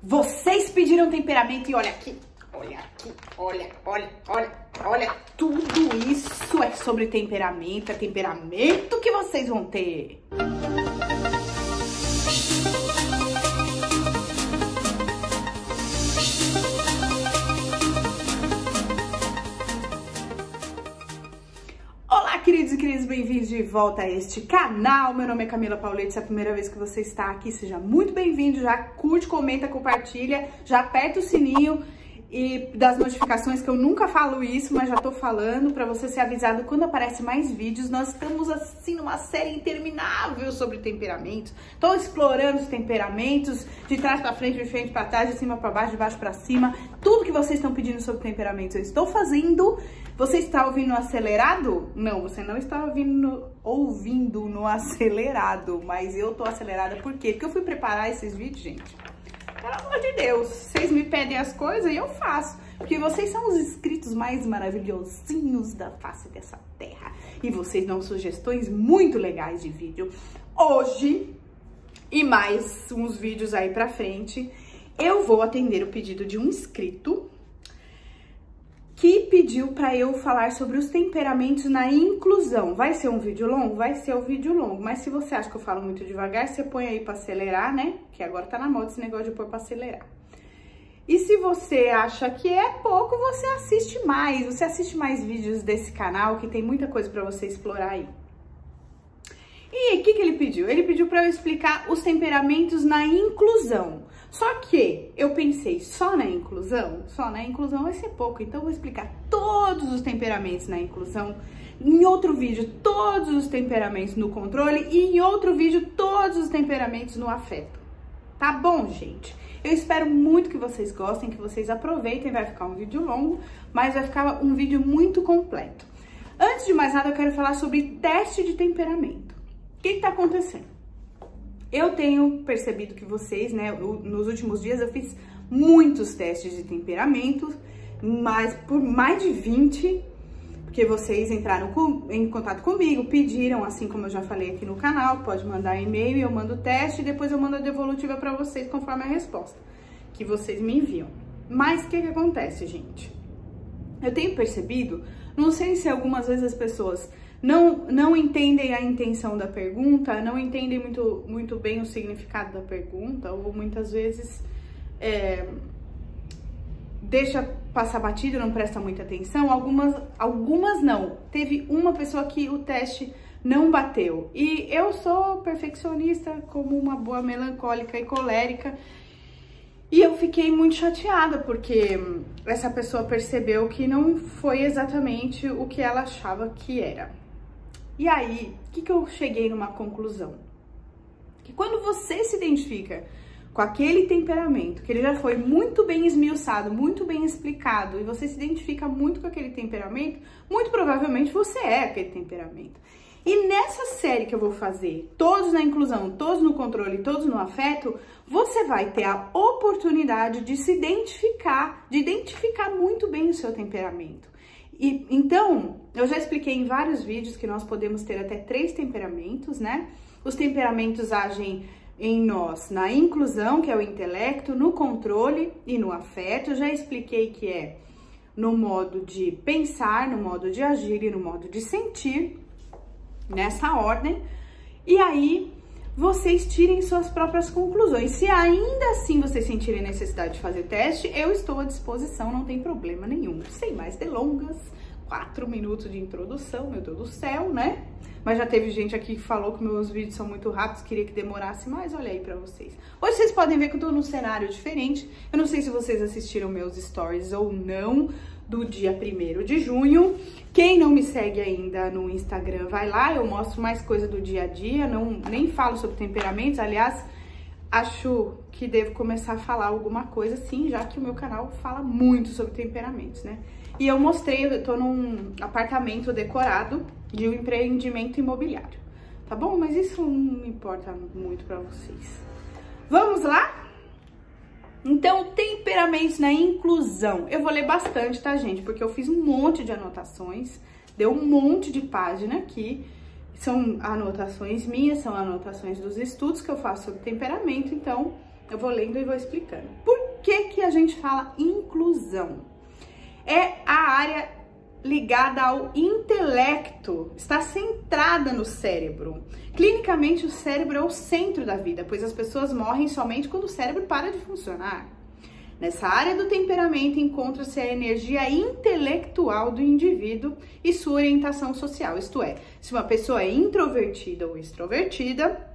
Vocês pediram temperamento e olha aqui, olha, tudo isso é sobre temperamento, é temperamento que vocês vão ter. Olá, queridos e queridas, bem-vindos de volta a este canal. Meu nome é Camila Paulete, se é a primeira vez que você está aqui, seja muito bem-vindo. Já curte, comenta, compartilha, já aperta o sininho e das notificações, que eu nunca falo isso, mas já tô falando para você ser avisado quando aparecem mais vídeos. Nós estamos assim numa série interminável sobre temperamentos. Tô explorando os temperamentos de trás para frente, de frente para trás, de cima para baixo, de baixo para cima. Tudo que vocês estão pedindo sobre temperamentos eu estou fazendo. Você está ouvindo no acelerado? Não, você não está ouvindo no acelerado, mas eu tô acelerada. Por quê? Porque eu fui preparar esses vídeos, gente. Pelo amor de Deus, vocês me pedem as coisas e eu faço. Porque vocês são os inscritos mais maravilhosinhos da face dessa terra. E vocês dão sugestões muito legais de vídeo. Hoje, e mais uns vídeos aí pra frente, eu vou atender o pedido de um inscrito que pediu para eu falar sobre os temperamentos na inclusão. Vai ser um vídeo longo? Vai ser um vídeo longo, mas se você acha que eu falo muito devagar, você põe aí para acelerar, né? Que agora tá na moda esse negócio de pôr para acelerar. E se você acha que é pouco, você assiste mais vídeos desse canal, que tem muita coisa para você explorar aí. E o que ele pediu? Ele pediu para eu explicar os temperamentos na inclusão. Só que eu pensei, só na inclusão vai ser pouco, então eu vou explicar todos os temperamentos na inclusão, em outro vídeo todos os temperamentos no controle e em outro vídeo todos os temperamentos no afeto. Tá bom, gente? Eu espero muito que vocês gostem, que vocês aproveitem, vai ficar um vídeo longo, mas vai ficar um vídeo muito completo. Antes de mais nada, eu quero falar sobre teste de temperamento. O que tá acontecendo? Eu tenho percebido que vocês, né, nos últimos dias eu fiz muitos testes de temperamento, mas por mais de 20, porque vocês entraram em contato comigo, pediram, assim como eu já falei aqui no canal, pode mandar e-mail e eu mando o teste e depois eu mando a devolutiva para vocês conforme a resposta que vocês me enviam. Mas o que acontece, gente? Eu tenho percebido, não sei se algumas vezes as pessoas não entendem a intenção da pergunta, não entendem muito bem o significado da pergunta, ou muitas vezes deixa passar batido, não presta muita atenção. Algumas não. Teve uma pessoa que o teste não bateu. E eu sou perfeccionista, como uma boa melancólica e colérica, e eu fiquei muito chateada, porque essa pessoa percebeu que não foi exatamente o que ela achava que era. E aí, o que eu cheguei numa conclusão? Que quando você se identifica com aquele temperamento, que ele já foi muito bem esmiuçado, muito bem explicado, e você se identifica muito com aquele temperamento, muito provavelmente você é aquele temperamento. E nessa série que eu vou fazer, todos na inclusão, todos no controle, todos no afeto, você vai ter a oportunidade de se identificar, de identificar muito bem o seu temperamento. E então, eu já expliquei em vários vídeos que nós podemos ter até 3 temperamentos, né? Os temperamentos agem em nós na inclusão, que é o intelecto, no controle e no afeto. Eu já expliquei que é no modo de pensar, no modo de agir e no modo de sentir, nessa ordem. E aí, vocês tirem suas próprias conclusões. Se ainda assim vocês sentirem necessidade de fazer teste, eu estou à disposição, não tem problema nenhum. Sem mais delongas, 4 minutos de introdução, meu Deus do céu, né? Mas já teve gente aqui que falou que meus vídeos são muito rápidos, queria que demorasse mais, olha aí pra vocês. Hoje vocês podem ver que eu tô num cenário diferente. Eu não sei se vocês assistiram meus stories ou não, do dia 1º de junho. Quem não me segue ainda no Instagram, vai lá, eu mostro mais coisa do dia a dia, nem falo sobre temperamentos, aliás, acho que devo começar a falar alguma coisa assim, já que o meu canal fala muito sobre temperamentos, né? E eu mostrei, eu tô num apartamento decorado de um empreendimento imobiliário, tá bom? Mas isso não importa muito pra vocês. Vamos lá? Então, temperamentos na inclusão. Eu vou ler bastante, tá, gente? Porque eu fiz um monte de anotações, deu um monte de página aqui. São anotações minhas, são anotações dos estudos que eu faço sobre temperamento, então Eu vou lendo e vou explicando. Por que que a gente fala inclusão? É a área ligada ao intelecto, está centrada no cérebro. Clinicamente, o cérebro é o centro da vida, pois as pessoas morrem somente quando o cérebro para de funcionar. Nessa área do temperamento encontra-se a energia intelectual do indivíduo e sua orientação social, isto é, se uma pessoa é introvertida ou extrovertida,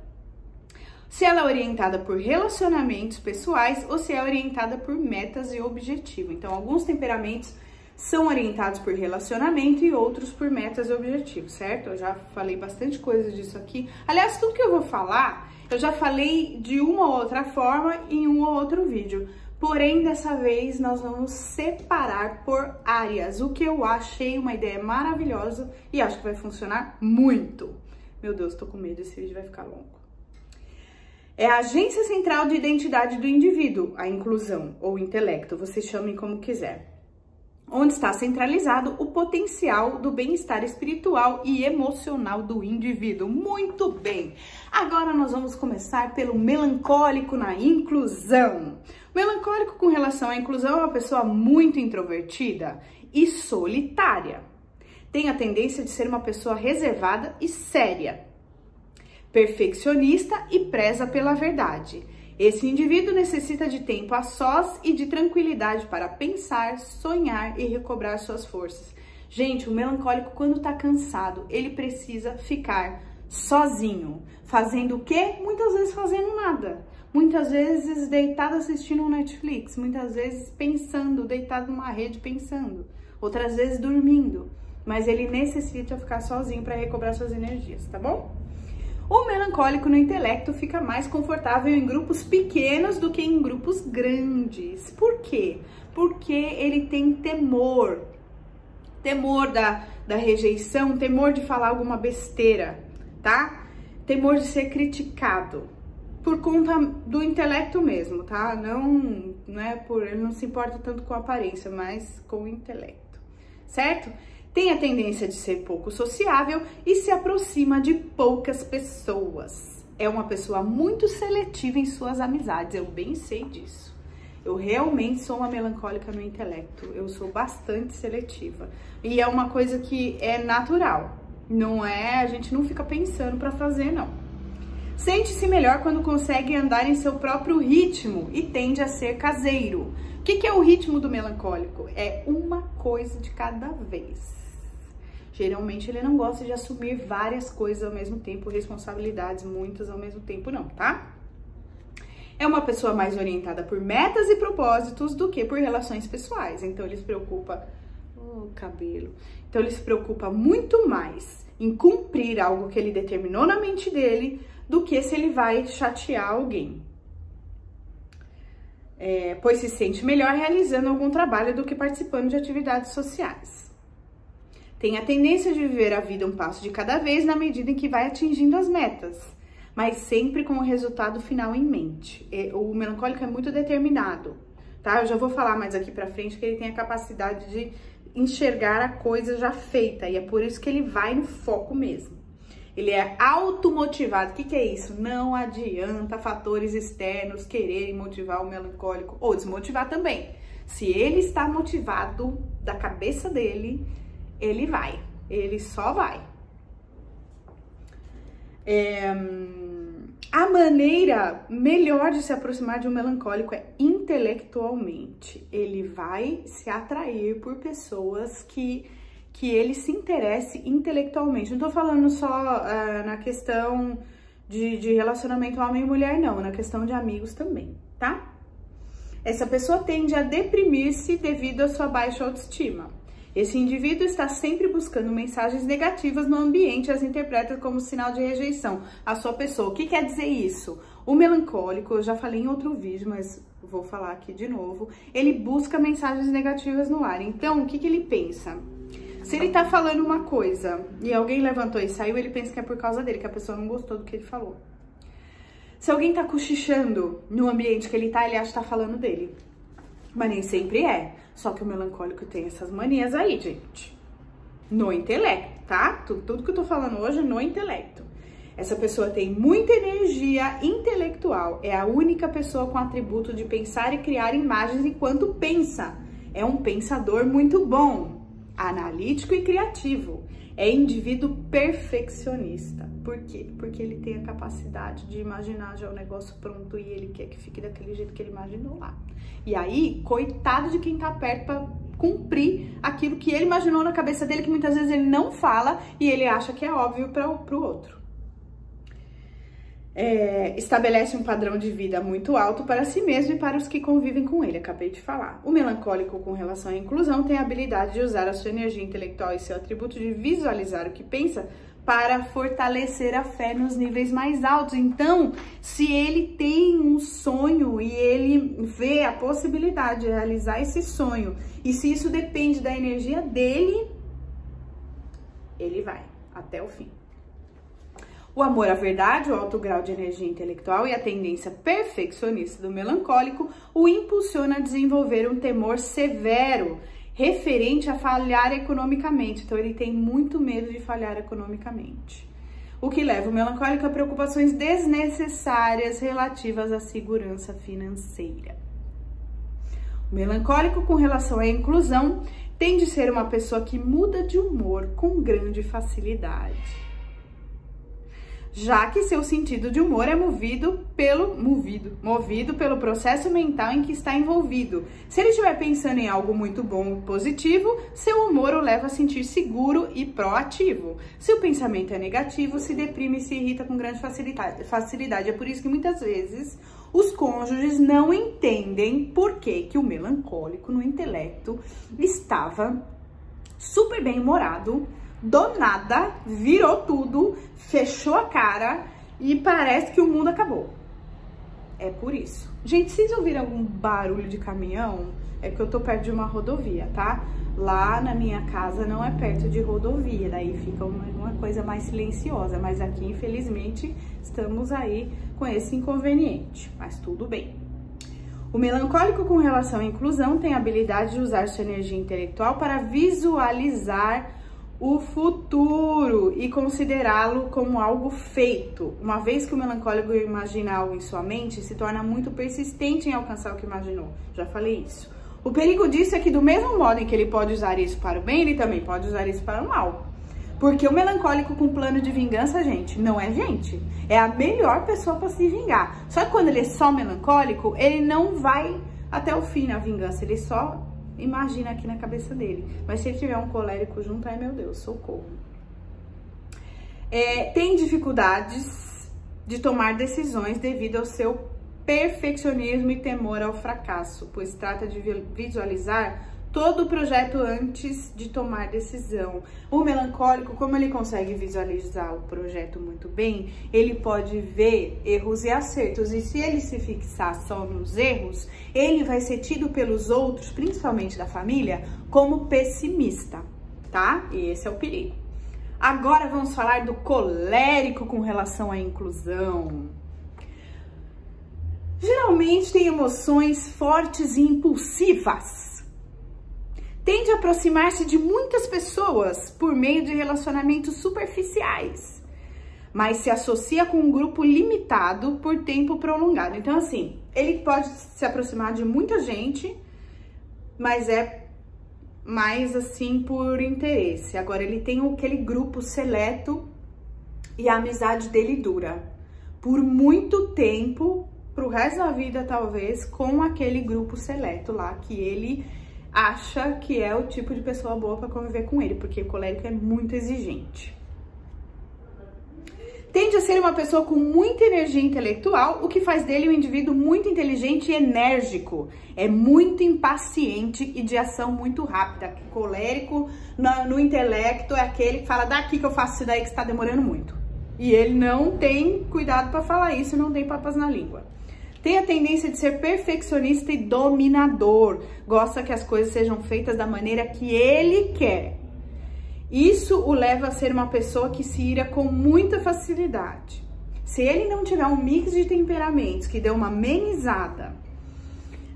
se ela é orientada por relacionamentos pessoais ou se é orientada por metas e objetivo. Então, alguns temperamentos são orientados por relacionamento e outros por metas e objetivos, certo? Eu já falei bastante coisa disso aqui. Aliás, tudo que eu vou falar, eu já falei de uma ou outra forma em um ou outro vídeo. Porém, dessa vez, nós vamos separar por áreas, o que eu achei uma ideia maravilhosa e acho que vai funcionar muito. Meu Deus, tô com medo, esse vídeo vai ficar longo. É a agência central de identidade do indivíduo, a inclusão ou intelecto, vocês chamem como quiser. Onde está centralizado o potencial do bem-estar espiritual e emocional do indivíduo. Muito bem! Agora nós vamos começar pelo melancólico na inclusão. O melancólico com relação à inclusão é uma pessoa muito introvertida e solitária. Tem a tendência de ser uma pessoa reservada e séria, perfeccionista e preza pela verdade. Esse indivíduo necessita de tempo a sós e de tranquilidade para pensar, sonhar e recobrar suas forças. Gente, o melancólico, quando tá cansado, ele precisa ficar sozinho. Fazendo o quê? Muitas vezes fazendo nada. Muitas vezes deitado assistindo um Netflix. Muitas vezes pensando, deitado numa rede pensando. Outras vezes dormindo. Mas ele necessita ficar sozinho para recobrar suas energias, tá bom? O melancólico no intelecto fica mais confortável em grupos pequenos do que em grupos grandes. Por quê? Porque ele tem temor. Temor da rejeição, temor de falar alguma besteira, tá? Temor de ser criticado. Por conta do intelecto mesmo, tá? Não é por... Ele não se importa tanto com a aparência, mas com o intelecto, certo? Tem a tendência de ser pouco sociável e se aproxima de poucas pessoas. É uma pessoa muito seletiva em suas amizades, eu bem sei disso. Eu realmente sou uma melancólica no intelecto, eu sou bastante seletiva. E é uma coisa que é natural, não é, a gente não fica pensando para fazer, não. Sente-se melhor quando consegue andar em seu próprio ritmo e tende a ser caseiro. O que é o ritmo do melancólico? É uma coisa de cada vez. Geralmente ele não gosta de assumir várias coisas ao mesmo tempo, responsabilidades muitas ao mesmo tempo não, tá? É uma pessoa mais orientada por metas e propósitos do que por relações pessoais. Então ele se preocupa... Oh, cabelo. Então ele se preocupa muito mais em cumprir algo que ele determinou na mente dele do que se ele vai chatear alguém. Pois se sente melhor realizando algum trabalho do que participando de atividades sociais. Tem a tendência de viver a vida um passo de cada vez na medida em que vai atingindo as metas, mas sempre com o resultado final em mente. O melancólico é muito determinado, tá? Eu já vou falar mais aqui pra frente que ele tem a capacidade de enxergar a coisa já feita e é por isso que ele vai no foco mesmo. Ele é automotivado. O que é isso? Não adianta fatores externos quererem motivar o melancólico ou desmotivar também. Se ele está motivado da cabeça dele, ele vai. Ele só vai. A maneira melhor de se aproximar de um melancólico é intelectualmente. Ele vai se atrair por pessoas que ele se interesse intelectualmente. Não tô falando só na questão de relacionamento homem e mulher, não. Na questão de amigos também, tá? Essa pessoa tende a deprimir-se devido à sua baixa autoestima. Esse indivíduo está sempre buscando mensagens negativas no ambiente e as interpreta como sinal de rejeição à sua pessoa. O que quer dizer isso? O melancólico, eu já falei em outro vídeo, mas vou falar aqui de novo, ele busca mensagens negativas no ar. Então, o que ele pensa? Se ele tá falando uma coisa e alguém levantou e saiu, ele pensa que é por causa dele, que a pessoa não gostou do que ele falou. Se alguém tá cochichando no ambiente que ele tá, ele acha que tá falando dele. Mas nem sempre é. Só que o melancólico tem essas manias aí, gente. No intelecto, tá? Tudo que eu tô falando hoje é no intelecto. Essa pessoa tem muita energia intelectual, é a única pessoa com atributo de pensar e criar imagens enquanto pensa. É um pensador muito bom, analítico e criativo. É indivíduo perfeccionista. Por quê? Porque ele tem a capacidade de imaginar já o negócio pronto e ele quer que fique daquele jeito que ele imaginou lá. E aí, coitado de quem tá perto pra cumprir aquilo que ele imaginou na cabeça dele, que muitas vezes ele não fala e ele acha que é óbvio pro outro. Estabelece um padrão de vida muito alto para si mesmo e para os que convivem com ele, acabei de falar. O melancólico com relação à inclusão tem a habilidade de usar a sua energia intelectual e seu atributo de visualizar o que pensa para fortalecer a fé nos níveis mais altos. Então, se ele tem um sonho e ele vê a possibilidade de realizar esse sonho, e se isso depende da energia dele, ele vai até o fim. O amor à verdade, o alto grau de energia intelectual e a tendência perfeccionista do melancólico o impulsiona a desenvolver um temor severo referente a falhar economicamente. Então, ele tem muito medo de falhar economicamente. O que leva o melancólico a preocupações desnecessárias relativas à segurança financeira. O melancólico, com relação à inclusão, tende a ser uma pessoa que muda de humor com grande facilidade, já que seu sentido de humor é movido pelo processo mental em que está envolvido. Se ele estiver pensando em algo muito bom e positivo, seu humor o leva a sentir seguro e proativo. Se o pensamento é negativo, se deprime e se irrita com grande facilidade. É por isso que muitas vezes os cônjuges não entendem por que o melancólico no intelecto estava super bem-humorado, do nada, virou tudo, fechou a cara e parece que o mundo acabou. É por isso. Gente, vocês ouviram algum barulho de caminhão? É que eu tô perto de uma rodovia, tá? Lá na minha casa não é perto de rodovia, daí fica uma coisa mais silenciosa. Mas aqui, infelizmente, estamos aí com esse inconveniente. Mas tudo bem. O melancólico com relação à inclusão tem a habilidade de usar sua energia intelectual para visualizar o futuro e considerá-lo como algo feito. Uma vez que o melancólico imagina algo em sua mente, se torna muito persistente em alcançar o que imaginou. Já falei isso. O perigo disso é que, do mesmo modo em que ele pode usar isso para o bem, ele também pode usar isso para o mal. Porque o melancólico com plano de vingança, gente, não é gente. É a melhor pessoa para se vingar. Só que quando ele é só melancólico, ele não vai até o fim na vingança, ele só imagina aqui na cabeça dele. Mas se ele tiver um colérico junto, ai meu Deus, socorro. Tem dificuldades de tomar decisões devido ao seu perfeccionismo e temor ao fracasso, pois trata de visualizar todo o projeto antes de tomar decisão. O melancólico, como ele consegue visualizar o projeto muito bem, ele pode ver erros e acertos. E se ele se fixar só nos erros, ele vai ser tido pelos outros, principalmente da família, como pessimista, tá? E esse é o perigo. Agora vamos falar do colérico com relação à inclusão. Geralmente tem emoções fortes e impulsivas. Tende a aproximar-se de muitas pessoas por meio de relacionamentos superficiais, mas se associa com um grupo limitado por tempo prolongado. Então, assim, ele pode se aproximar de muita gente, mas é mais assim por interesse. Agora, ele tem aquele grupo seleto e a amizade dele dura por muito tempo, pro resto da vida talvez, com aquele grupo seleto lá que ele acha que é o tipo de pessoa boa para conviver com ele, porque o colérico é muito exigente. Tende a ser uma pessoa com muita energia intelectual, o que faz dele um indivíduo muito inteligente e enérgico. É muito impaciente e de ação muito rápida. Colérico no intelecto é aquele que fala, daqui que eu faço isso daí que está demorando muito. E ele não tem cuidado para falar isso, não tem papas na língua. Tem a tendência de ser perfeccionista e dominador. Gosta que as coisas sejam feitas da maneira que ele quer. Isso o leva a ser uma pessoa que se ira com muita facilidade. Se ele não tiver um mix de temperamentos que dê uma amenizada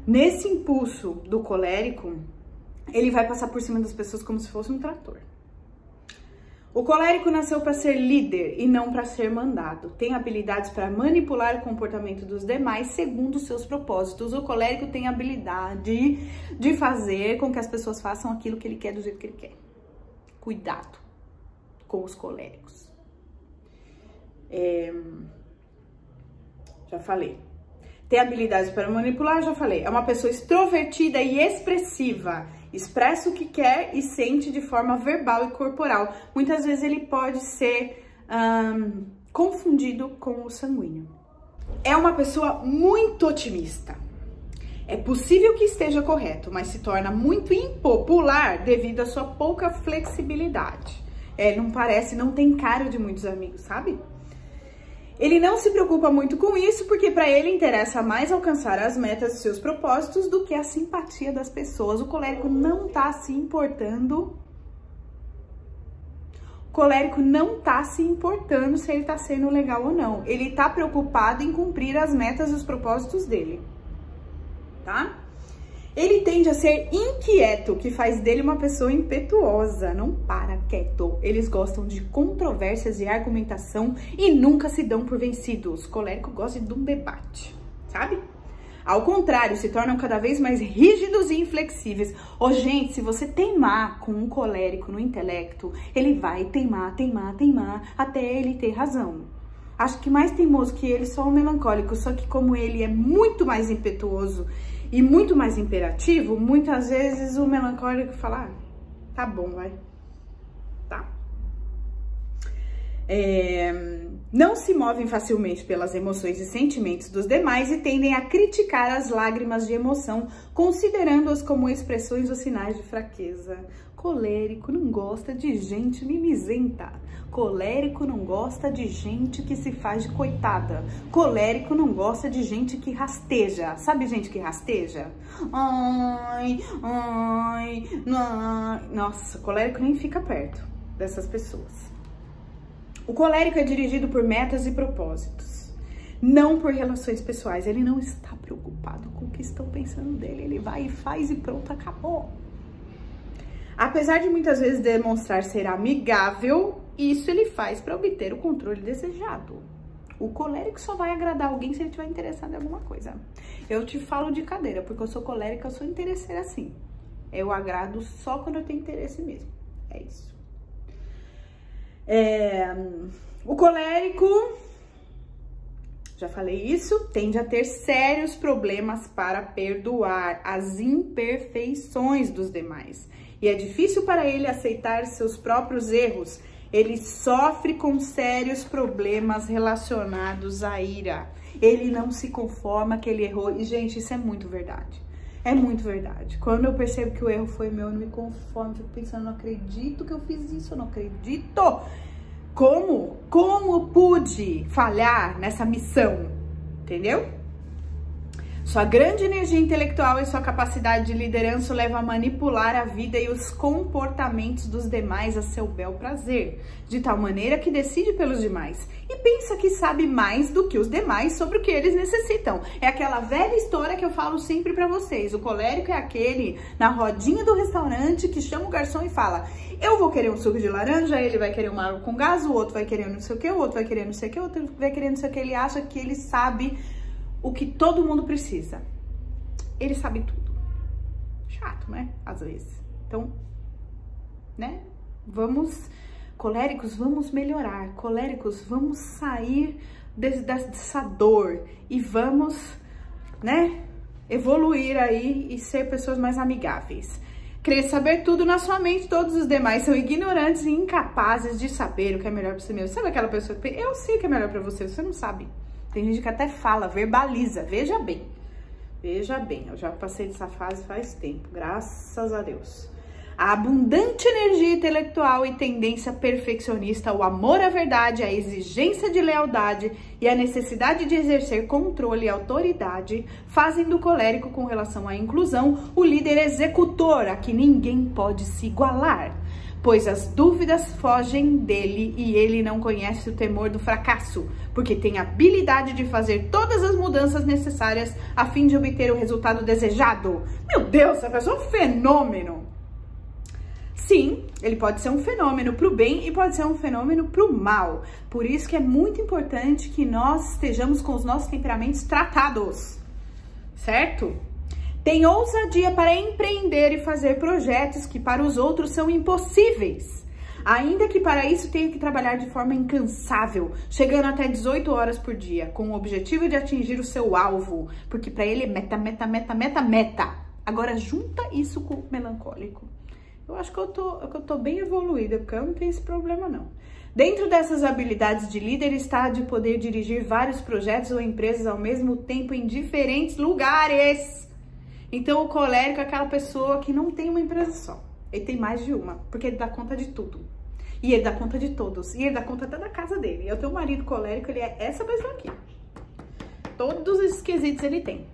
nesse impulso do colérico, ele vai passar por cima das pessoas como se fosse um trator. O colérico nasceu para ser líder e não para ser mandado. Tem habilidades para manipular o comportamento dos demais segundo os seus propósitos. O colérico tem habilidade de fazer com que as pessoas façam aquilo que ele quer do jeito que ele quer. Cuidado com os coléricos. Já falei. Tem habilidades para manipular, já falei. É uma pessoa extrovertida e expressiva. Expressa o que quer e sente de forma verbal e corporal. Muitas vezes ele pode ser confundido com o sanguíneo. É uma pessoa muito otimista. É possível que esteja correto, mas se torna muito impopular devido à sua pouca flexibilidade. Não tem cara de muitos amigos, sabe? Ele não se preocupa muito com isso, porque para ele interessa mais alcançar as metas e seus propósitos do que a simpatia das pessoas. O colérico não tá se importando. O colérico não tá se importando se ele tá sendo legal ou não. Ele tá preocupado em cumprir as metas e os propósitos dele, tá? Ele tende a ser inquieto, que faz dele uma pessoa impetuosa, não para quieto. Eles gostam de controvérsias e argumentação e nunca se dão por vencidos. O colérico gosta de um debate, sabe? Ao contrário, se tornam cada vez mais rígidos e inflexíveis. Gente, se você teimar com um colérico no intelecto, ele vai teimar até ele ter razão. Acho que mais teimoso que ele só o melancólico, só que como ele é muito mais impetuoso e muito mais imperativo, muitas vezes o melancólico fala, tá bom, vai, tá. Não se movem facilmente pelas emoções e sentimentos dos demais e tendem a criticar as lágrimas de emoção, considerando-as como expressões ou sinais de fraqueza. Colérico não gosta de gente mimizenta. Colérico não gosta de gente que se faz de coitada. Colérico não gosta de gente que rasteja. Sabe gente que rasteja? Nossa, colérico nem fica perto dessas pessoas. O colérico é dirigido por metas e propósitos, não por relações pessoais. Ele não está preocupado com o que estão pensando dele. Ele vai e faz e pronto, acabou. Apesar de muitas vezes demonstrar ser amigável, isso ele faz para obter o controle desejado. O colérico só vai agradar alguém se ele estiver interessado em alguma coisa. Eu te falo de cadeira, porque eu sou colérica, eu sou interesseira assim. Eu agrado só quando eu tenho interesse mesmo. É isso. O colérico, já falei isso, tende a ter sérios problemas para perdoar as imperfeições dos demais. E é difícil para ele aceitar seus próprios erros. Ele sofre com sérios problemas relacionados à ira. Ele não se conforma que ele errou. E, gente, isso é muito verdade. É muito verdade. Quando eu percebo que o erro foi meu, eu não me conformo. Fico pensando, não acredito que eu fiz isso, eu não acredito. Como pude falhar nessa missão? Entendeu? Sua grande energia intelectual e sua capacidade de liderança o levam a manipular a vida e os comportamentos dos demais a seu bel prazer, de tal maneira que decide pelos demais e pensa que sabe mais do que os demais sobre o que eles necessitam. É aquela velha história que eu falo sempre pra vocês. O colérico é aquele na rodinha do restaurante que chama o garçom e fala: eu vou querer um suco de laranja, ele vai querer uma água com gás, o outro vai querer não sei o que, o outro vai querer não sei o que, o outro vai querer não sei o que. Ele acha que ele sabe o que todo mundo precisa. Ele sabe tudo. Chato, né? Às vezes. Então, né? Coléricos, vamos melhorar. Coléricos, vamos sair dessa dor e vamos, né? Evoluir aí e ser pessoas mais amigáveis. Querer saber tudo na sua mente, todos os demais são ignorantes e incapazes de saber o que é melhor para você mesmo. Sabe aquela pessoa que eu sei o que é melhor para você, você não sabe. Tem gente que até fala, verbaliza, veja bem, eu já passei dessa fase faz tempo, graças a Deus. A abundante energia intelectual e tendência perfeccionista, o amor à verdade, a exigência de lealdade e a necessidade de exercer controle e autoridade fazem do colérico com relação à inclusão o líder executor a que ninguém pode se igualar. Pois as dúvidas fogem dele e ele não conhece o temor do fracasso, porque tem a habilidade de fazer todas as mudanças necessárias a fim de obter o resultado desejado. Meu Deus, essa pessoa é um fenômeno! Sim, ele pode ser um fenômeno para o bem e pode ser um fenômeno para o mal. Por isso que é muito importante que nós estejamos com os nossos temperamentos tratados, certo? Tem ousadia para empreender e fazer projetos que para os outros são impossíveis. Ainda que para isso tenha que trabalhar de forma incansável, chegando até 18 horas por dia, com o objetivo de atingir o seu alvo. Porque para ele é meta, meta, meta, meta, meta. Agora junta isso com o melancólico. Eu acho que eu tô bem evoluída, porque eu não tenho esse problema, não. Dentro dessas habilidades de líder está de poder dirigir vários projetos ou empresas ao mesmo tempo em diferentes lugares. Então, o colérico é aquela pessoa que não tem uma empresa só. Ele tem mais de uma, porque ele dá conta de tudo. E ele dá conta de todos. E ele dá conta até da casa dele. Eu tenho um marido colérico, ele é essa pessoa aqui. Todos esses quesitos ele tem.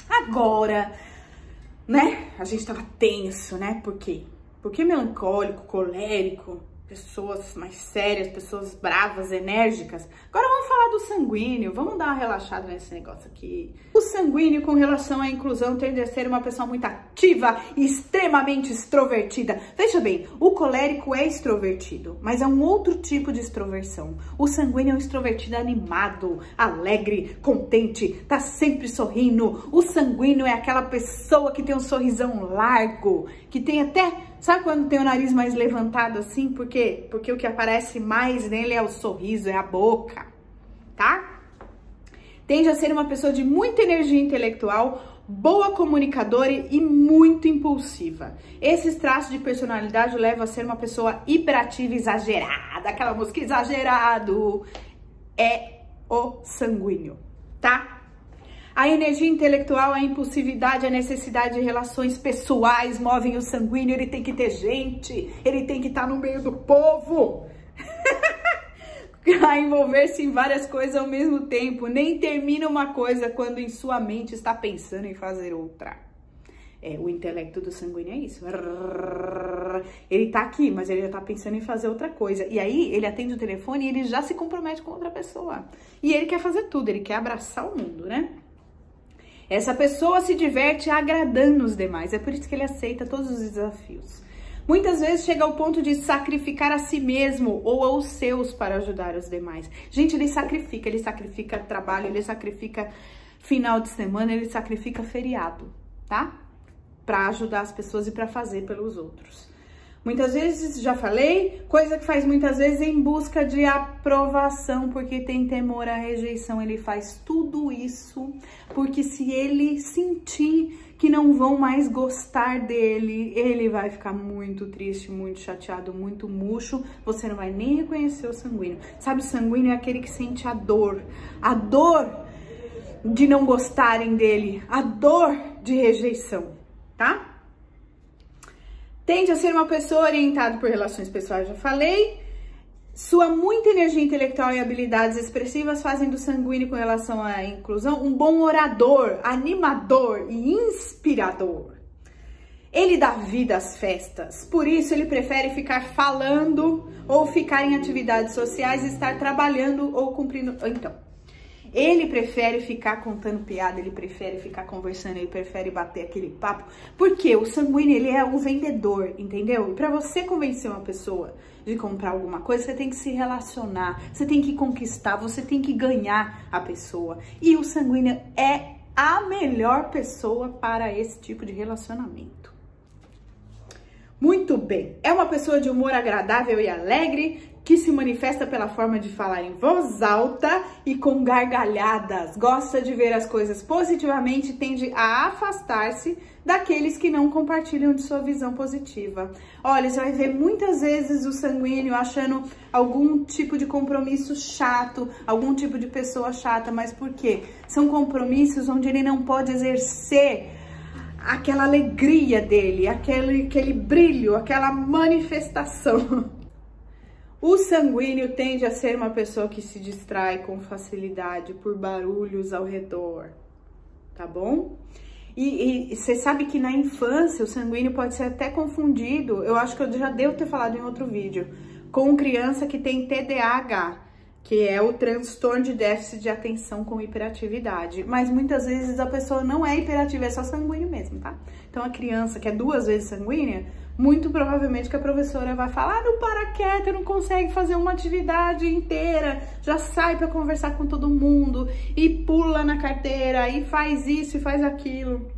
Agora, né? A gente tava tenso, né? Por quê? Porque melancólico, colérico, pessoas mais sérias, pessoas bravas, enérgicas. Agora vamos falar do sanguíneo, vamos dar uma relaxada nesse negócio aqui. O sanguíneo com relação à inclusão tende a ser uma pessoa muito ativa e extremamente extrovertida. Veja bem, o colérico é extrovertido, mas é um outro tipo de extroversão. O sanguíneo é um extrovertido animado, alegre, contente, tá sempre sorrindo. O sanguíneo é aquela pessoa que tem um sorrisão largo, que tem até... Sabe quando tem o nariz mais levantado assim? Por quê? Porque o que aparece mais nele é o sorriso, é a boca, tá? Tende a ser uma pessoa de muita energia intelectual, boa comunicadora e muito impulsiva. Esses traços de personalidade o levam a ser uma pessoa hiperativa, exagerada. Aquela música exagerado é o sanguíneo, tá? A energia intelectual, a impulsividade, a necessidade de relações pessoais movem o sanguíneo. Ele tem que ter gente, ele tem que estar no meio do povo. A envolver-se em várias coisas ao mesmo tempo. Nem termina uma coisa quando em sua mente está pensando em fazer outra. O intelecto do sanguíneo é isso. Ele tá aqui, mas ele já tá pensando em fazer outra coisa. E aí, ele atende o telefone e ele já se compromete com outra pessoa. E ele quer fazer tudo, ele quer abraçar o mundo, né? Essa pessoa se diverte agradando os demais, é por isso que ele aceita todos os desafios. Muitas vezes chega ao ponto de sacrificar a si mesmo ou aos seus para ajudar os demais. Gente, ele sacrifica trabalho, ele sacrifica final de semana, ele sacrifica feriado, tá? Para ajudar as pessoas e para fazer pelos outros. Muitas vezes, já falei, coisa que faz muitas vezes em busca de aprovação, porque tem temor à rejeição. Ele faz tudo isso porque se ele sentir que não vão mais gostar dele, ele vai ficar muito triste, muito chateado, muito murcho. Você não vai nem reconhecer o sanguíneo. Sabe, o sanguíneo é aquele que sente a dor de não gostarem dele, a dor de rejeição, tá? Tende a ser uma pessoa orientada por relações pessoais, já falei. Sua muita energia intelectual e habilidades expressivas fazem do sanguíneo com relação à inclusão um bom orador, animador e inspirador. Ele dá vida às festas, por isso ele prefere ficar falando ou ficar em atividades sociais e estar trabalhando ou cumprindo... Então, ele prefere ficar contando piada, ele prefere ficar conversando, ele prefere bater aquele papo. Porque o sanguíneo, ele é o vendedor, entendeu? E para você convencer uma pessoa de comprar alguma coisa, você tem que se relacionar, você tem que conquistar, você tem que ganhar a pessoa. E o sanguíneo é a melhor pessoa para esse tipo de relacionamento. Muito bem, é uma pessoa de humor agradável e alegre, que se manifesta pela forma de falar em voz alta e com gargalhadas. Gosta de ver as coisas positivamente e tende a afastar-se daqueles que não compartilham de sua visão positiva. Olha, você vai ver muitas vezes o sanguíneo achando algum tipo de compromisso chato, algum tipo de pessoa chata, mas por quê? São compromissos onde ele não pode exercer aquela alegria dele, aquele brilho, aquela manifestação. O sanguíneo tende a ser uma pessoa que se distrai com facilidade por barulhos ao redor, tá bom? E você sabe que na infância o sanguíneo pode ser até confundido, eu acho que eu já devo ter falado em outro vídeo, com criança que tem TDAH. que é o transtorno de déficit de atenção com hiperatividade. Mas muitas vezes a pessoa não é hiperativa, é só sanguíneo mesmo, tá? Então a criança que é 2 vezes sanguínea, muito provavelmente que a professora vai falar, não para quieta, não consegue fazer uma atividade inteira, já sai para conversar com todo mundo, e pula na carteira, e faz isso e faz aquilo.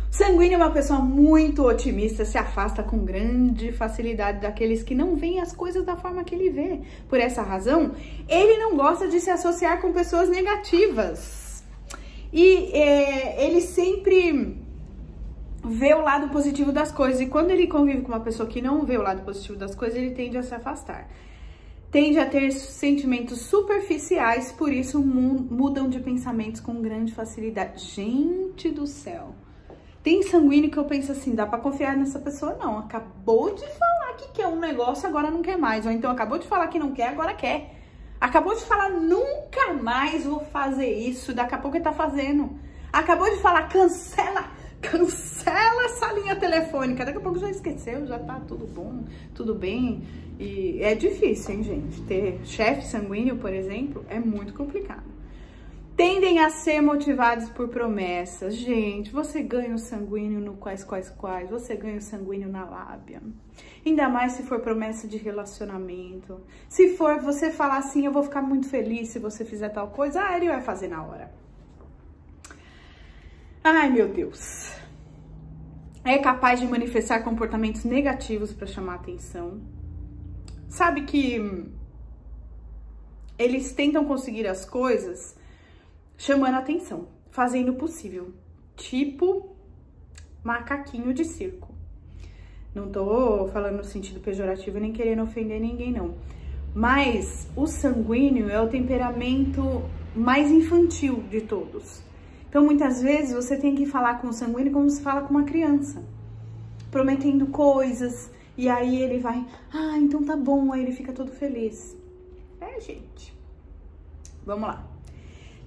Sanguíneo é uma pessoa muito otimista, se afasta com grande facilidade daqueles que não veem as coisas da forma que ele vê. Por essa razão, ele não gosta de se associar com pessoas negativas. E ele sempre vê o lado positivo das coisas. E quando ele convive com uma pessoa que não vê o lado positivo das coisas, ele tende a se afastar. Tende a ter sentimentos superficiais, por isso mudam de pensamentos com grande facilidade. Gente do céu! Tem sanguíneo que eu penso assim, dá pra confiar nessa pessoa? Não, acabou de falar que quer um negócio, agora não quer mais. Ou então acabou de falar que não quer, agora quer. Acabou de falar, nunca mais vou fazer isso, daqui a pouco ele tá fazendo. Acabou de falar, cancela essa linha telefônica. Daqui a pouco já esqueceu, já tá tudo bom, tudo bem. E é difícil, hein, gente? Ter chefe sanguíneo, por exemplo, é muito complicado. Tendem a ser motivados por promessas. Gente, você ganha o sanguíneo no quais, você ganha o sanguíneo na lábia. Ainda mais se for promessa de relacionamento. Se for você falar assim, eu vou ficar muito feliz se você fizer tal coisa, ele vai fazer na hora. Ai, meu Deus. É capaz de manifestar comportamentos negativos para chamar atenção. Sabe que eles tentam conseguir as coisas chamando a atenção, fazendo o possível, tipo macaquinho de circo. Não tô falando no sentido pejorativo nem querendo ofender ninguém, não. Mas o sanguíneo é o temperamento mais infantil de todos. Então, muitas vezes, você tem que falar com o sanguíneo como se fala com uma criança, prometendo coisas, e aí ele vai, então tá bom, aí ele fica todo feliz. Gente, vamos lá.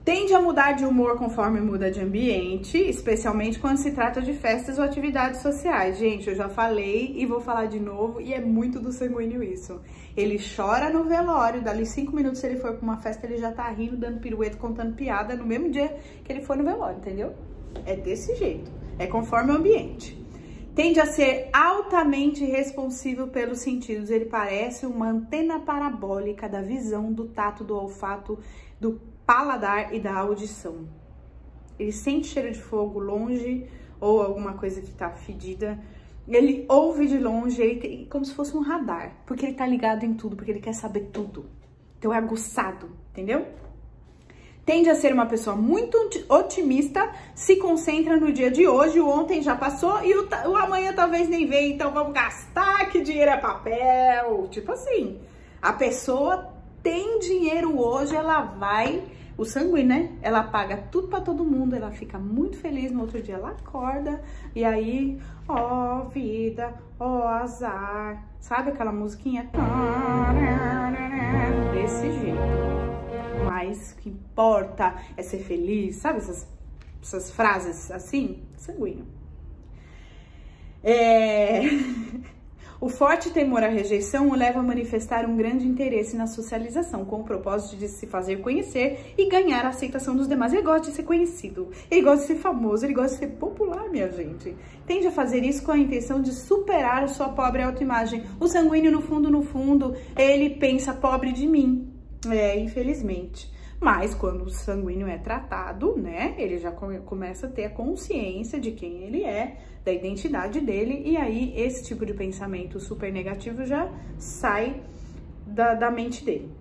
Tende a mudar de humor conforme muda de ambiente, especialmente quando se trata de festas ou atividades sociais. Gente, eu já falei e vou falar de novo, e é muito do sanguíneo isso. Ele chora no velório, dali 5 minutos se ele for pra uma festa, ele já tá rindo, dando pirueta, contando piada no mesmo dia que ele foi no velório, entendeu? É desse jeito, é conforme o ambiente. Tende a ser altamente responsivo pelos sentidos, ele parece uma antena parabólica da visão, do tato, do olfato, do paladar e da audição. Ele sente cheiro de fogo longe ou alguma coisa que tá fedida. Ele ouve de longe, ele tem, como se fosse um radar, porque ele tá ligado em tudo, porque ele quer saber tudo. Então é aguçado, entendeu? Tende a ser uma pessoa muito otimista, se concentra no dia de hoje, o ontem já passou e o amanhã talvez nem venha, então vamos gastar que dinheiro é papel. Tipo assim, a pessoa tem dinheiro hoje, ela vai, o sanguíneo, né? Ela paga tudo pra todo mundo, ela fica muito feliz, no outro dia ela acorda e aí, ó vida, ó azar, sabe aquela musiquinha? Desse jeito. Mas o que importa é ser feliz, sabe essas frases assim? Sanguíneo. O forte temor à rejeição o leva a manifestar um grande interesse na socialização, com o propósito de se fazer conhecer e ganhar a aceitação dos demais. Ele gosta de ser conhecido, ele gosta de ser famoso, ele gosta de ser popular, minha gente. Tende a fazer isso com a intenção de superar a sua pobre autoimagem. O sanguíneo, no fundo, ele pensa, pobre de mim. Infelizmente. Mas quando o sanguíneo é tratado, né, ele já começa a ter a consciência de quem ele é, da identidade dele, e aí esse tipo de pensamento super negativo já sai da mente dele.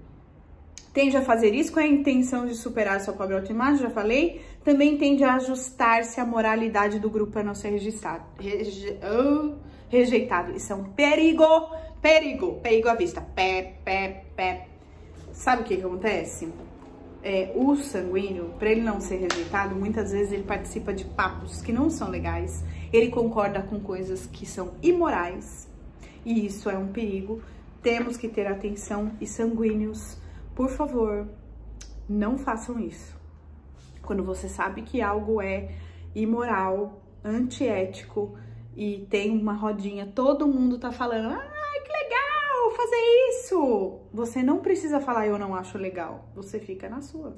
Tende a fazer isso com a intenção de superar a sua pobre autoimagem, já falei. Também tende a ajustar-se à moralidade do grupo para não ser rejeitado. Isso é um perigo à vista. Sabe o que acontece? O sanguíneo, para ele não ser rejeitado, muitas vezes ele participa de papos que não são legais, ele concorda com coisas que são imorais, e isso é um perigo. Temos que ter atenção, e sanguíneos, por favor, não façam isso. Quando você sabe que algo é imoral, antiético, e tem uma rodinha, todo mundo tá falando, ai, que legal, fazer isso. Você não precisa falar, eu não acho legal. Você fica na sua.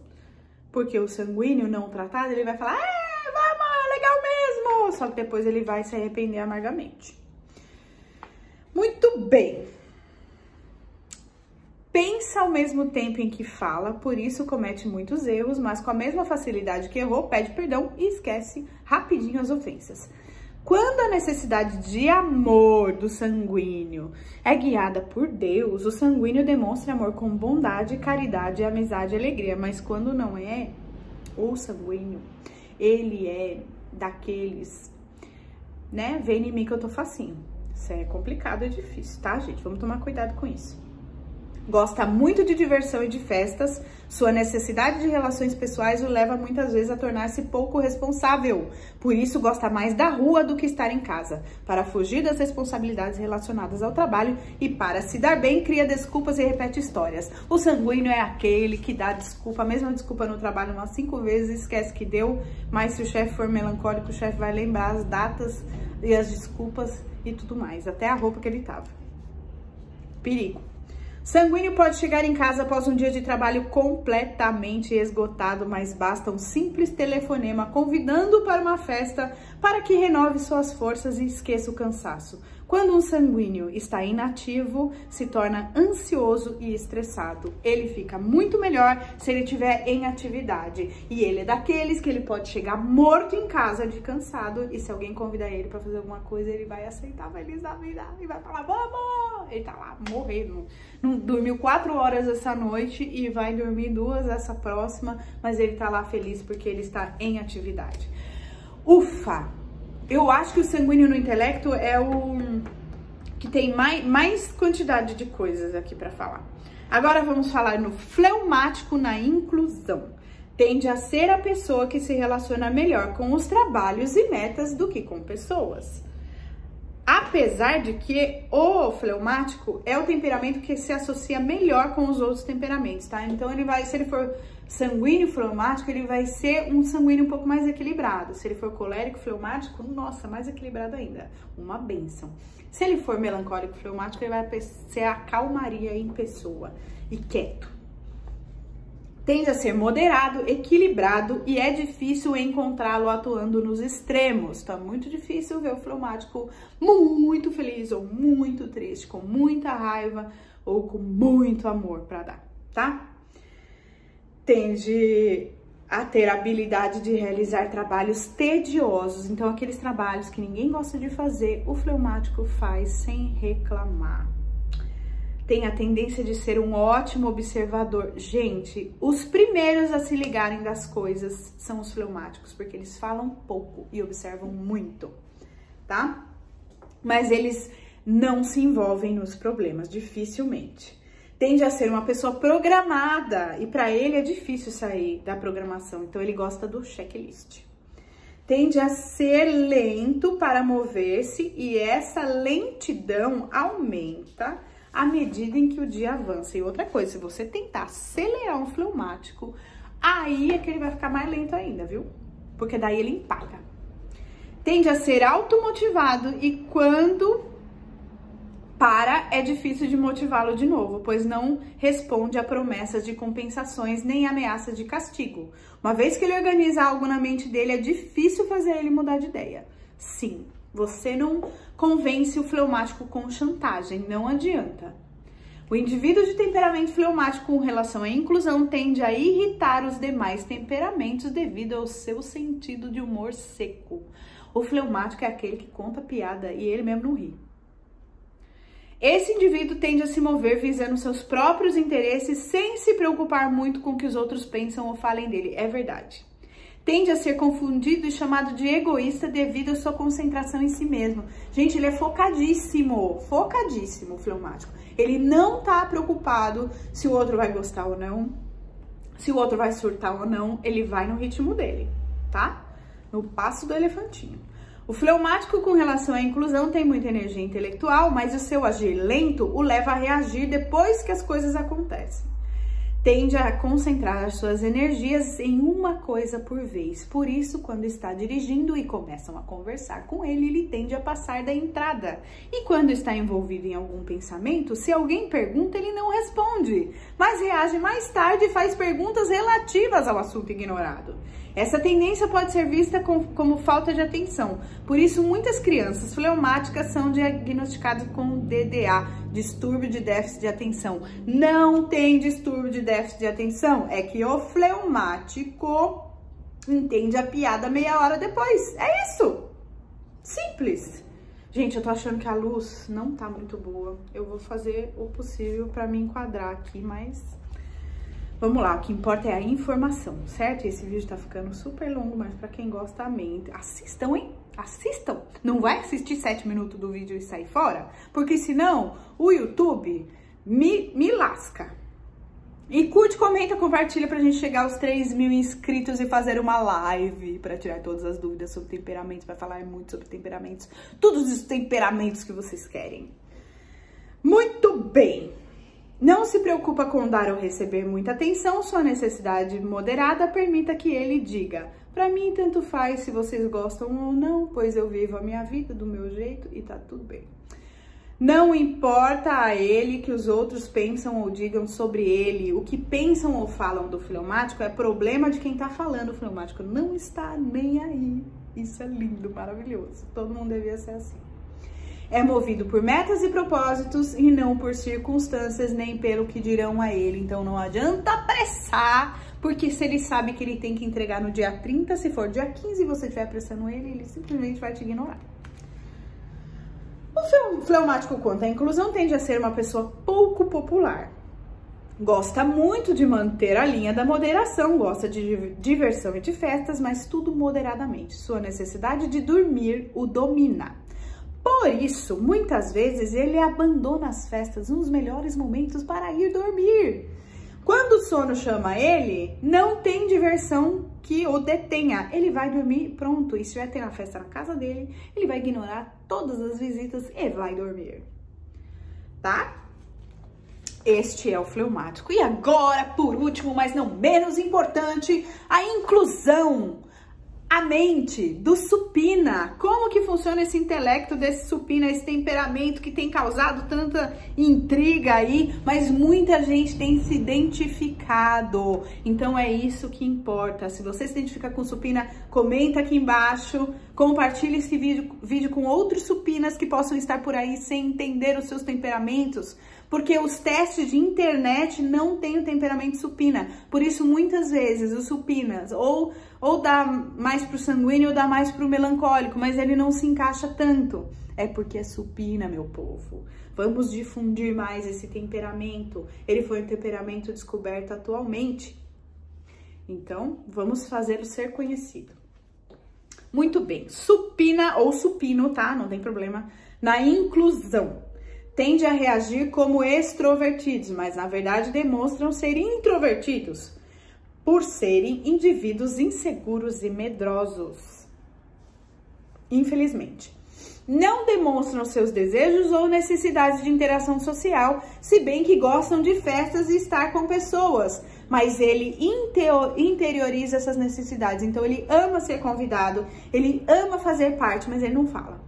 Porque o sanguíneo não tratado, ele vai falar, vamos, é legal mesmo. Só que depois ele vai se arrepender amargamente. Muito bem. Pensa ao mesmo tempo em que fala, por isso comete muitos erros, mas com a mesma facilidade que errou, pede perdão e esquece rapidinho as ofensas. Quando a necessidade de amor do sanguíneo é guiada por Deus, o sanguíneo demonstra amor com bondade, caridade, amizade e alegria. Mas quando não é, o sanguíneo, ele é daqueles, né? Vem em mim que eu tô facinho. Isso é complicado, é difícil, tá, gente? Vamos tomar cuidado com isso. Gosta muito de diversão e de festas, sua necessidade de relações pessoais o leva muitas vezes a tornar-se pouco responsável. Por isso, gosta mais da rua do que estar em casa. Para fugir das responsabilidades relacionadas ao trabalho e para se dar bem, cria desculpas e repete histórias. O sanguíneo é aquele que dá desculpa, a mesma desculpa no trabalho umas 5 vezes, esquece que deu, mas se o chefe for melancólico, o chefe vai lembrar as datas e as desculpas e tudo mais, até a roupa que ele tava. Perigo. Sanguíneo pode chegar em casa após um dia de trabalho completamente esgotado, mas basta um simples telefonema convidando para uma festa para que renove suas forças e esqueça o cansaço. Quando um sanguíneo está inativo, se torna ansioso e estressado. Ele fica muito melhor se ele estiver em atividade. E ele é daqueles que ele pode chegar morto em casa de cansado e se alguém convidar ele para fazer alguma coisa, ele vai aceitar, feliz da vida e vai falar, vamos! Ele tá lá morrendo. Não dormiu 4 horas essa noite e vai dormir 2 essa próxima, mas ele tá lá feliz porque ele está em atividade. Ufa! Eu acho que o sanguíneo no intelecto é o que tem mais quantidade de coisas aqui para falar. Agora vamos falar no fleumático na inclusão. Tende a ser a pessoa que se relaciona melhor com os trabalhos e metas do que com pessoas. Apesar de que o fleumático é o temperamento que se associa melhor com os outros temperamentos, tá? Então ele vai, se ele for sanguíneo fleumático, ele vai ser um sanguíneo um pouco mais equilibrado. Se ele for colérico fleumático, nossa, mais equilibrado ainda. Uma bênção. Se ele for melancólico fleumático, ele vai ser a calmaria em pessoa e quieto. Tende a ser moderado, equilibrado e é difícil encontrá-lo atuando nos extremos. Tá muito difícil ver o fleumático muito feliz ou muito triste, com muita raiva ou com muito amor para dar, tá? Tende a ter a habilidade de realizar trabalhos tediosos. Então, aqueles trabalhos que ninguém gosta de fazer, o fleumático faz sem reclamar. Tem a tendência de ser um ótimo observador. Gente, os primeiros a se ligarem das coisas são os fleumáticos, porque eles falam pouco e observam muito, tá? Mas eles não se envolvem nos problemas, dificilmente. Tende a ser uma pessoa programada e para ele é difícil sair da programação, então ele gosta do checklist. Tende a ser lento para mover-se e essa lentidão aumenta à medida em que o dia avança. E outra coisa, se você tentar acelerar um fleumático, aí é que ele vai ficar mais lento ainda, viu? Porque daí ele empaca. Tende a ser automotivado e quando é difícil de motivá-lo de novo, pois não responde a promessas de compensações nem ameaças de castigo. Uma vez que ele organiza algo na mente dele, é difícil fazer ele mudar de ideia. Sim, você não convence o fleumático com chantagem, não adianta. O indivíduo de temperamento fleumático com relação à inclusão tende a irritar os demais temperamentos devido ao seu sentido de humor seco. O fleumático é aquele que conta piada e ele mesmo não ri. Esse indivíduo tende a se mover visando seus próprios interesses sem se preocupar muito com o que os outros pensam ou falem dele. É verdade. Tende a ser confundido e chamado de egoísta devido à sua concentração em si mesmo. Gente, ele é focadíssimo, o fleumático. Ele não tá preocupado se o outro vai gostar ou não, se o outro vai surtar ou não, ele vai no ritmo dele, tá? No passo do elefantinho. O fleumático com relação à inclusão tem muita energia intelectual, mas o seu agir lento o leva a reagir depois que as coisas acontecem. tende a concentrar suas energias em uma coisa por vez. Por isso, quando está dirigindo e começam a conversar com ele, ele tende a passar da entrada. E quando está envolvido em algum pensamento, se alguém pergunta, ele não responde, mas reage mais tarde e faz perguntas relativas ao assunto ignorado. Essa tendência pode ser vista como falta de atenção. Por isso, muitas crianças fleumáticas são diagnosticadas com DDA, distúrbio de déficit de atenção. Não tem distúrbio de déficit de atenção, é que o fleumático entende a piada meia hora depois. É isso! Simples! Gente, eu tô achando que a luz não tá muito boa. Eu vou fazer o possível pra me enquadrar aqui, mas... vamos lá, o que importa é a informação, certo? Esse vídeo tá ficando super longo, mas pra quem gosta, amém. Assistam, hein? Assistam! Não vai assistir 7 minutos do vídeo e sair fora, porque senão o YouTube me lasca. E curte, comenta, compartilha pra gente chegar aos 3.000 inscritos e fazer uma live pra tirar todas as dúvidas sobre temperamentos, pra falar muito sobre temperamentos, todos os temperamentos que vocês querem. Muito bem! Não se preocupa com dar ou receber muita atenção, sua necessidade moderada permita que ele diga: pra mim tanto faz se vocês gostam ou não, pois eu vivo a minha vida do meu jeito e tá tudo bem. Não importa a ele que os outros pensam ou digam sobre ele. O que pensam ou falam do fleumático é problema de quem tá falando. O fleumático não está nem aí. Isso é lindo, maravilhoso. Todo mundo devia ser assim. É movido por metas e propósitos e não por circunstâncias nem pelo que dirão a ele. Então não adianta apressar, porque se ele sabe que ele tem que entregar no dia 30, se for dia 15 e você estiver apressando ele simplesmente vai te ignorar. O fleumático, quanto à inclusão, tende a ser uma pessoa pouco popular. Gosta muito de manter a linha da moderação, gosta de diversão e de festas, mas tudo moderadamente. Sua necessidade de dormir o domina. Por isso, muitas vezes, ele abandona as festas nos melhores momentos para ir dormir. Quando o sono chama ele, não tem diversão que o detenha. Ele vai dormir, pronto. E se vai ter uma festa na casa dele, ele vai ignorar todas as visitas e vai dormir. Tá? Este é o fleumático. E agora, por último, mas não menos importante, a inclusão. A mente do supina. Como que funciona esse intelecto desse supina, esse temperamento que tem causado tanta intriga aí, mas muita gente tem se identificado. Então é isso que importa. Se você se identifica com supina, comenta aqui embaixo, compartilhe esse vídeo com outros supinas que possam estar por aí sem entender os seus temperamentos. Porque os testes de internet não têm o temperamento supina. Por isso, muitas vezes, os supinas ou dá mais pro sanguíneo ou dá mais pro melancólico, mas ele não se encaixa tanto. É porque é supina, meu povo. Vamos difundir mais esse temperamento. Ele foi um temperamento descoberto atualmente. Então, vamos fazê-lo ser conhecido. Muito bem. Supina ou supino, tá? Não tem problema. Na inclusão. Tende a reagir como extrovertidos, mas na verdade demonstram ser introvertidos, por serem indivíduos inseguros e medrosos. Infelizmente. Não demonstram seus desejos ou necessidades de interação social, se bem que gostam de festas e estar com pessoas, mas ele interioriza essas necessidades. Então ele ama ser convidado, ele ama fazer parte, mas ele não fala.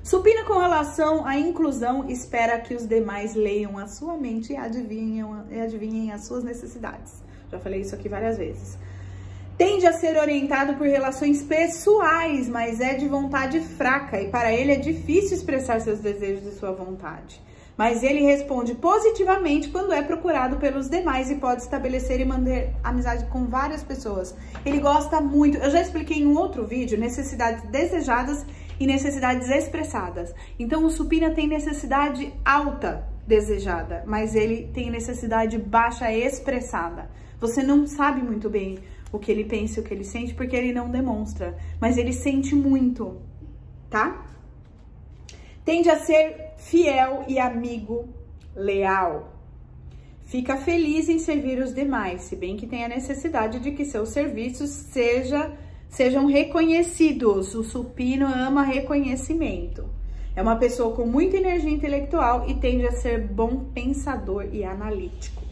Supina, com relação à inclusão, espera que os demais leiam a sua mente e adivinhem as suas necessidades. Já falei isso aqui várias vezes. Tende a ser orientado por relações pessoais, mas é de vontade fraca e para ele é difícil expressar seus desejos e sua vontade. Mas ele responde positivamente quando é procurado pelos demais e pode estabelecer e manter amizade com várias pessoas. Ele gosta muito, eu já expliquei em um outro vídeo, necessidades desejadas e necessidades expressadas. Então, o supina tem necessidade alta desejada, mas ele tem necessidade baixa expressada. Você não sabe muito bem o que ele pensa e o que ele sente, porque ele não demonstra, mas ele sente muito, tá? Tende a ser fiel e amigo leal. Fica feliz em servir os demais, se bem que tem a necessidade de que seus serviços sejam reconhecidos. O supino ama reconhecimento. É uma pessoa com muita energia intelectual e tende a ser bom pensador e analítico.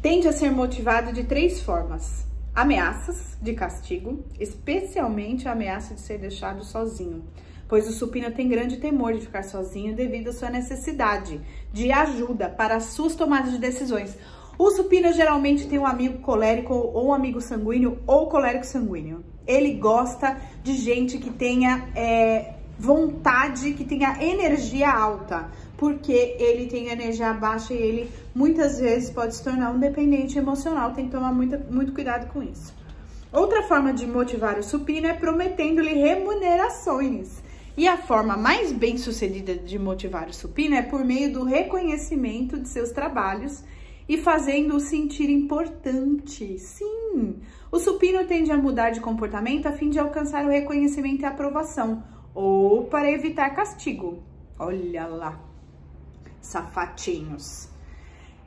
Tende a ser motivado de 3 formas. Ameaças de castigo, especialmente a ameaça de ser deixado sozinho, pois o supino tem grande temor de ficar sozinho devido à sua necessidade de ajuda para as suas tomadas de decisões. O supino geralmente tem um amigo colérico ou um amigo sanguíneo ou colérico sanguíneo. Ele gosta de gente que tenha vontade, que tenha energia alta, porque ele tem energia baixa e ele muitas vezes pode se tornar um dependente emocional. Tem que tomar muito cuidado com isso. Outra forma de motivar o supino é prometendo-lhe remunerações. E a forma mais bem sucedida de motivar o supino é por meio do reconhecimento de seus trabalhos e fazendo-o sentir importante. Sim, o supino tende a mudar de comportamento a fim de alcançar o reconhecimento e aprovação, ou para evitar castigo. Olha lá, safatinhos.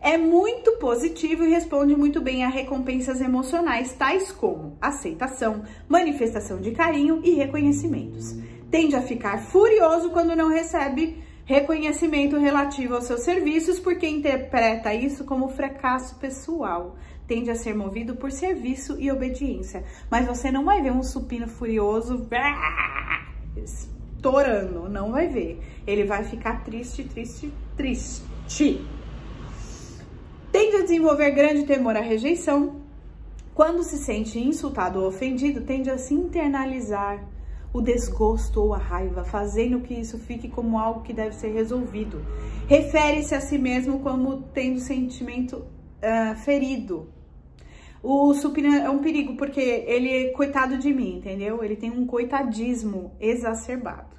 É muito positivo e responde muito bem a recompensas emocionais, tais como aceitação, manifestação de carinho e reconhecimentos. Tende a ficar furioso quando não recebe reconhecimento relativo aos seus serviços, porque interpreta isso como fracasso pessoal. Tende a ser movido por serviço e obediência. Mas você não vai ver um supino furioso estourando, não vai ver. Ele vai ficar triste. Tende a desenvolver grande temor à rejeição. Quando se sente insultado ou ofendido, tende a se internalizar o desgosto ou a raiva, fazendo que isso fique como algo que deve ser resolvido. Refere-se a si mesmo como tendo sentimento ferido. O supino é um perigo porque ele é coitado de mim, entendeu? Ele tem um coitadismo exacerbado.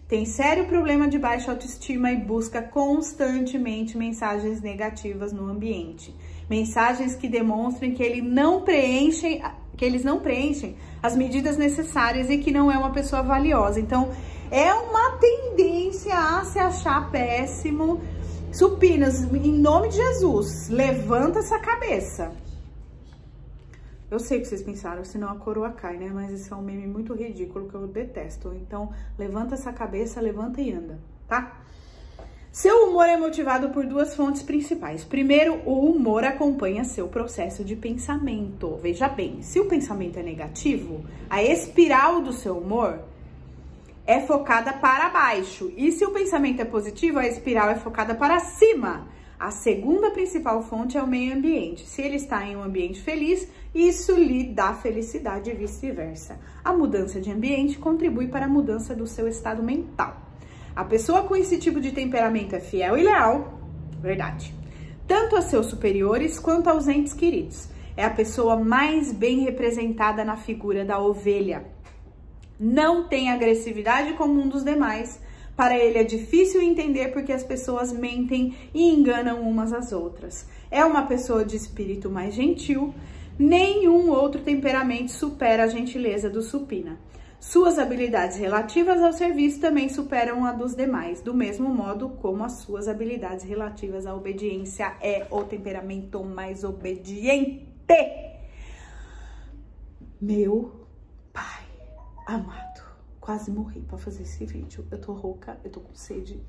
Tem sério problema de baixa autoestima e busca constantemente mensagens negativas no ambiente. Mensagens que demonstrem que eles não preenchem as medidas necessárias e que não é uma pessoa valiosa. Então, é uma tendência a se achar péssimo. Supinas, em nome de Jesus, levanta essa cabeça. Eu sei que vocês pensaram, senão a coroa cai, né? Mas esse é um meme muito ridículo que eu detesto. Então, levanta essa cabeça, levanta e anda, tá? Seu humor é motivado por 2 fontes principais. Primeiro, o humor acompanha seu processo de pensamento. Veja bem, se o pensamento é negativo, a espiral do seu humor é focada para baixo. E se o pensamento é positivo, a espiral é focada para cima. A segunda principal fonte é o meio ambiente. Se ele está em um ambiente feliz, isso lhe dá felicidade e vice-versa. A mudança de ambiente contribui para a mudança do seu estado mental. A pessoa com esse tipo de temperamento é fiel e leal, verdade, tanto a seus superiores quanto aos entes queridos. É a pessoa mais bem representada na figura da ovelha. Não tem agressividade como um dos demais. Para ele é difícil entender porque as pessoas mentem e enganam umas às outras. É uma pessoa de espírito mais gentil. Nenhum outro temperamento supera a gentileza do supina. Suas habilidades relativas ao serviço também superam a dos demais, do mesmo modo como as suas habilidades relativas à obediência é o temperamento mais obediente. Meu pai amado, quase morri para fazer esse vídeo. Eu tô rouca, eu tô com sede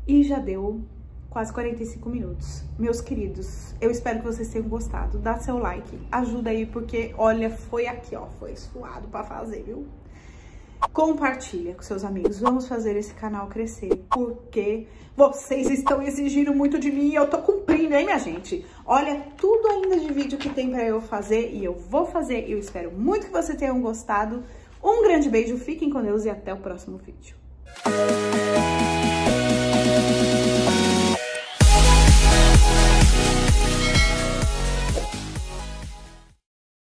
e já deu quase 45 minutos. Meus queridos, eu espero que vocês tenham gostado. Dá seu like, ajuda aí, porque olha, foi aqui, ó, foi suado para fazer, viu? Compartilha com seus amigos, vamos fazer esse canal crescer, porque vocês estão exigindo muito de mim e eu tô cumprindo, hein, minha gente? Olha, tudo ainda de vídeo que tem pra eu fazer e eu vou fazer, eu espero muito que vocês tenham gostado. Um grande beijo, fiquem com Deus e até o próximo vídeo.